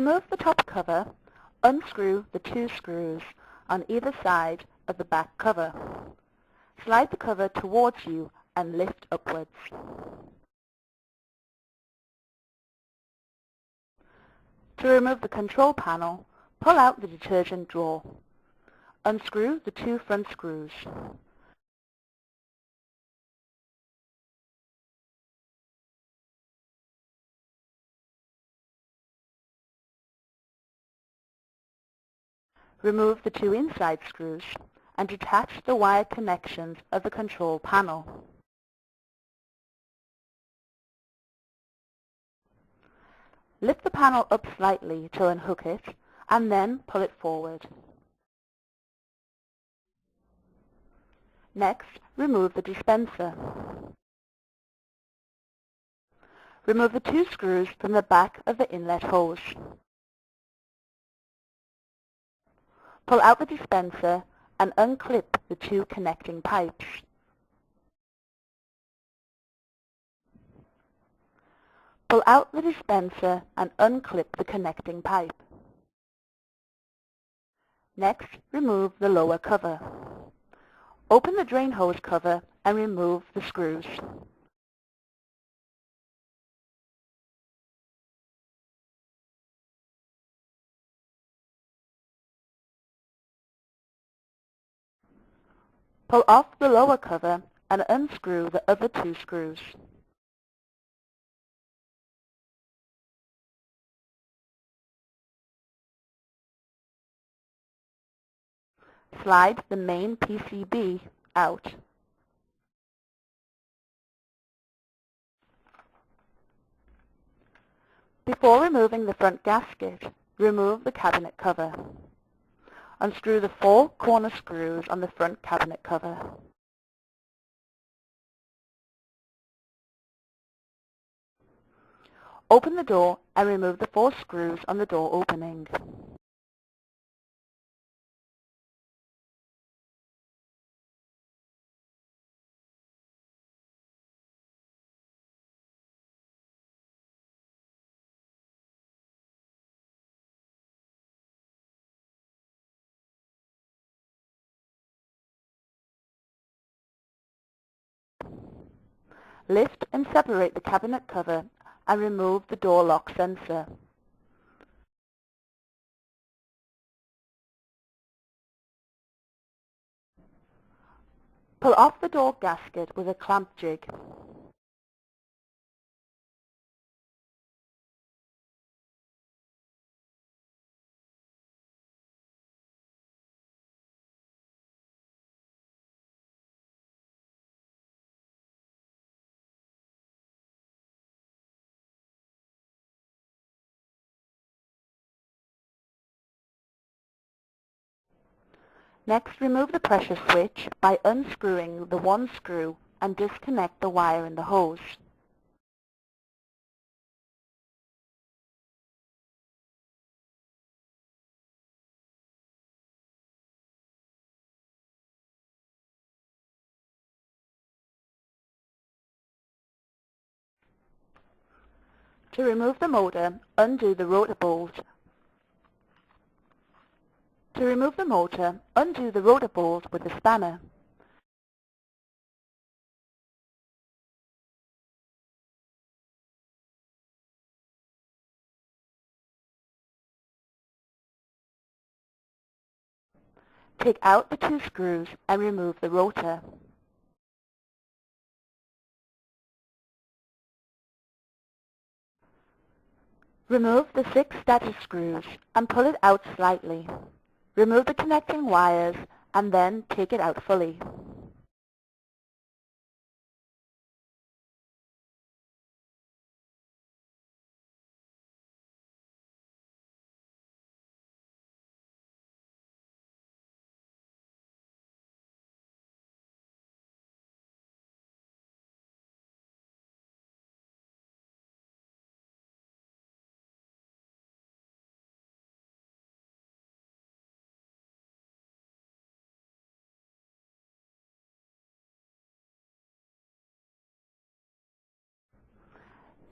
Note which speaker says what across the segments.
Speaker 1: remove the top cover, unscrew the 2 screws on either side of the back cover. Slide the cover towards you and lift upwards. To remove the control panel, pull out the detergent drawer. Unscrew the 2 front screws. Remove the 2 inside screws and detach the wire connections of the control panel. Lift the panel up slightly to unhook it and then pull it forward. Next, remove the dispenser. Remove the 2 screws from the back of the inlet hose. Pull out the dispenser and unclip the 2 connecting pipes. Pull out the dispenser and unclip the connecting pipe. Next, remove the lower cover. Open the drain hose cover and remove the screws. Pull off the lower cover and unscrew the other 2 screws. Slide the main PCB out. Before removing the front gasket, remove the cabinet cover. Unscrew the 4 corner screws on the front cabinet cover. Open the door and remove the 4 screws on the door opening. Lift and separate the cabinet cover and remove the door lock sensor. Pull off the door gasket with a clamp jig. Next, remove the pressure switch by unscrewing the 1 screw and disconnect the wire in the hose. To remove the motor, undo the rotor bolt. To remove the motor, undo the rotor bolt with a spanner. Take out the 2 screws and remove the rotor. Remove the 6 static screws and pull it out slightly. Remove the connecting wires and then take it out fully.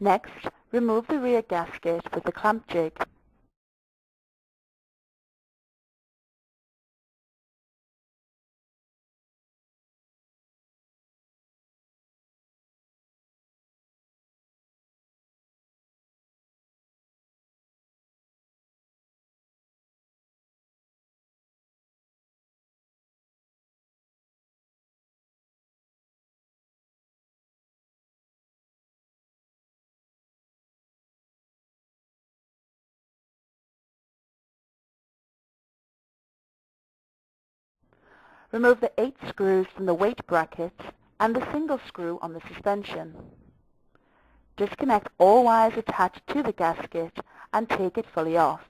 Speaker 1: Next, remove the rear gasket with the clamp jig. Remove the 8 screws from the weight brackets and the single screw on the suspension. Disconnect all wires attached to the gasket and take it fully off.